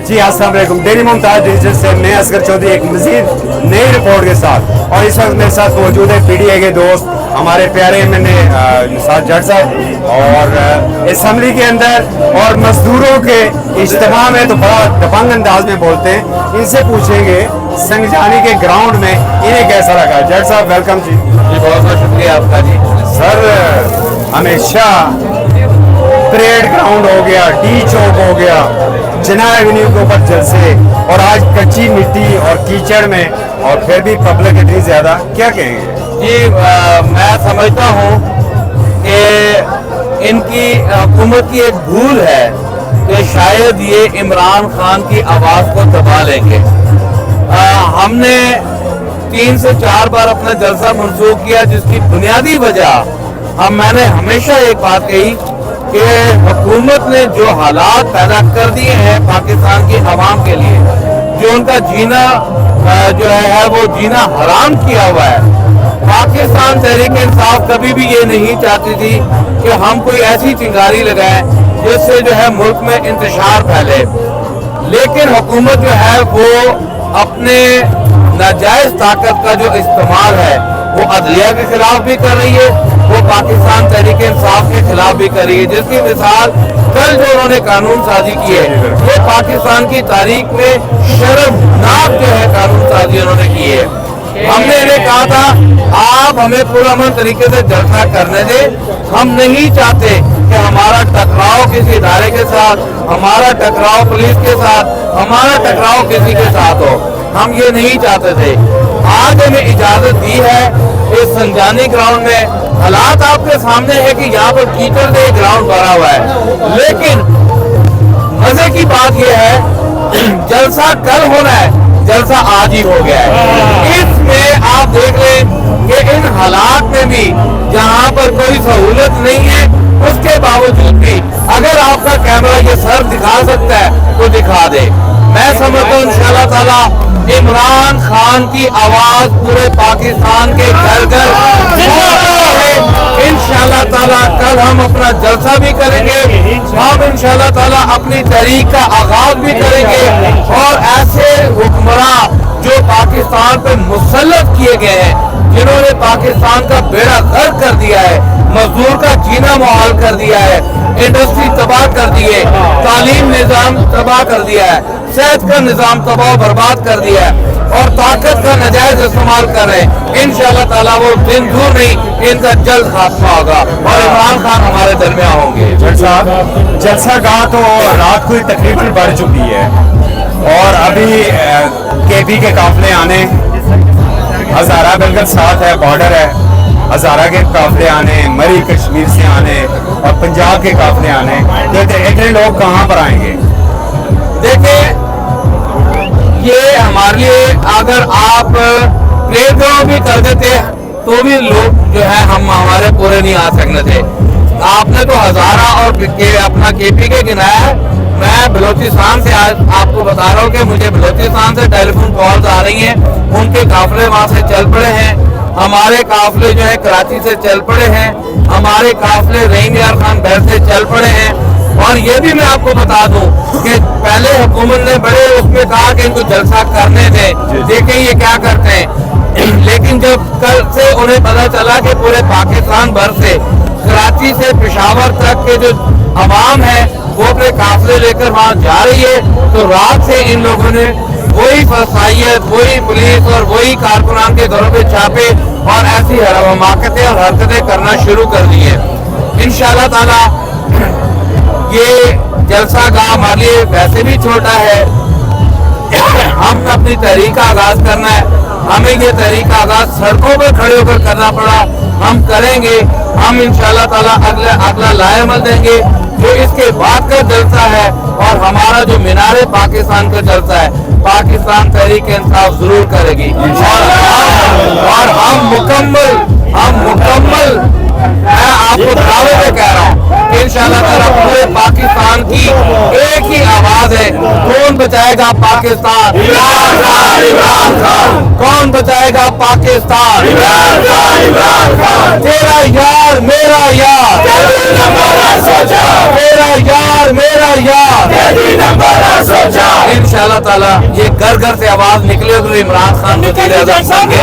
जी अस्सलाम वालेकुम। Daily Mumtaz digital से मैं असगर चौधरी एक मजीद नई रिपोर्ट के साथ, और इस वक्त मेरे साथ मौजूद है पीडीए के दोस्त हमारे प्यारे मैंने निसार जट साहब, और असम्बली के अंदर और मजदूरों के इज्तिमा में तो बड़ा दबंग अंदाज में बोलते हैं। इनसे पूछेंगे संगजानी के ग्राउंड में इन्हें कैसा लगा। जट साहब वेलकम जी। बहुत बहुत शुक्रिया आपका जी। सर हमेशा परेड ग्राउंड हो गया, डी चौक हो गया, जना एवेन्यू के ऊपर जलसे, और आज कच्ची मिट्टी और कीचड़ में, और फिर भी पब्लिक इतनी ज्यादा, क्या कहेंगे जी? मैं समझता हूँ कि इनकी हुकूमत की एक भूल है कि शायद ये इमरान खान की आवाज़ को दबा लेंगे। हमने 3 से 4 बार अपना जलसा मंसूख किया, जिसकी बुनियादी वजह मैंने हमेशा एक बात कही कि हुकूमत ने जो हालात पैदा कर दिए हैं पाकिस्तान की आवाम के लिए, जो उनका जीना जो है वो जीना हराम किया हुआ है। पाकिस्तान तहरीक इंसाफ कभी भी ये नहीं चाहती थी कि हम कोई ऐसी चिंगारी लगाएं जिससे जो है मुल्क में इंतशार फैले, लेकिन हुकूमत जो है वो अपने नाजायज ताकत का जो इस्तेमाल है वो अदलिया के खिलाफ भी कर रही है, वो पाकिस्तान तहरीक इंसाफ के खिलाफ भी कर रही है। जिसकी मिसाल कल जो उन्होंने कानून साजी की है, वो पाकिस्तान की तारीख में शर्मनाक जो है कानून साजी उन्होंने की है। हमने इन्हें कहा था आप हमें पुरअमन तरीके से जलसा करने दें, हम नहीं चाहते कि हमारा टकराव किसी इदारे के साथ, हमारा टकराव पुलिस के साथ, हमारा टकराव किसी के साथ हो, हम ये नहीं चाहते थे। आज हमें इजाजत दी है इस संजानी ग्राउंड में। हालात आपके सामने है कि यहाँ पर कीचड़ से ग्राउंड भरा हुआ है, लेकिन मजे की बात यह है जलसा कल होना है, जलसा आज ही हो गया है। इसमें आप देख लें कि इन हालात में भी जहाँ पर कोई सहूलत नहीं है, उसके बावजूद भी अगर आपका कैमरा ये सर दिखा सकता है तो दिखा दे। मैं समझता हूँ इंशाअल्लाह ताला इमरान खान की आवाज पूरे पाकिस्तान के घर घर इंशाअल्लाह ताला कल हम अपना जलसा भी करेंगे, हम इंशाअल्लाह ताला अपनी तहरीक का आगाज भी करेंगे, और ऐसे हुक्मरान जो पाकिस्तान पे मुसल्लत किए गए हैं, जिन्होंने पाकिस्तान का बेड़ा गर्क कर दिया है, मजदूर का जीना मुहाल कर दिया है, इंडस्ट्री तबाह कर दी है, तालीम निजाम तबाह कर दिया है, सेहत का निजाम तबाह बर्बाद कर दिया है, और ताकत का नाजायज इस्तेमाल कर रहे हैं। इंशाअल्लाह ताला वो दिन दूर नहीं, इनका जल्द खात्मा होगा और इमरान खान हमारे दरमियान होंगे। जट साहब जलसा गाह तो रात को तकरीबन बढ़ चुकी है, और अभी केपी के काफिले आने, हजारा बिल्कुल साथ है, बॉर्डर है, हजारा के काफिले आने, मरी कश्मीर से आने, और पंजाब के काफिले आने, तो इतने लोग कहाँ पर आएंगे? देखिए ये हमारे लिए अगर आप प्ले ग्राउंड भी कर देते तो भी लोग जो है हम हमारे पूरे नहीं आ सकते थे। आपने तो हजारा और अपना केपी के गिनाया है। मैं बलोचिस्तान से आज आपको बता रहा हूँ कि मुझे बलोचिस्तान से टेलीफोन कॉल्स आ रही हैं, उनके काफिले वहाँ से चल पड़े हैं, हमारे काफिले जो है कराची से चल पड़े हैं, हमारे काफिले रहीम यार खान बैर से चल पड़े हैं। और ये भी मैं आपको बता दूं कि पहले हुकूमत ने बड़े उसमें कहा कि इनको जलसा करने दें, देखें ये क्या करते हैं, लेकिन जब कल से उन्हें पता चला कि पूरे पाकिस्तान भर से कराची से पेशावर तक के जो अवाम है वो अपने काफिले लेकर वहाँ जा रही है, तो रात से इन लोगों ने वही फसाइयत, वही पुलिस और वही कारकुनान के घरों पे छापे और ऐसी हमाकतें और हरकतें करना शुरू कर दी है। इंशाअल्लाह ताला ये जलसा गाह हमारे लिए वैसे भी छोटा है, हम अपनी तहरीक का आगाज करना है, हमें ये तहरीक का आगाज सड़कों पर खड़े होकर करना पड़ा, हम करेंगे। हम इंशाअल्लाह ताला अगला लाएमल देंगे जो इसके बाद का जलसा है, और हमारा जो मीनारे पाकिस्तान का जलसा है पाकिस्तान तहरीक इंसाफ जरूर करेगी, और हम मुकम्मल मैं आपको दावे से कह रहा हूँ कि इंशाअल्लाह ताला पूरे पाकिस्तान की एक ही आवाज है, कौन बचाएगा पाकिस्तान? कौन बचाएगा पाकिस्तान? तेरा यार मेरा यार, तेरा यार मेरा यार, اللہ تعالیٰ یہ گھر گھر سے آواز نکلے اور عمران خان وزیر اعظم بن کے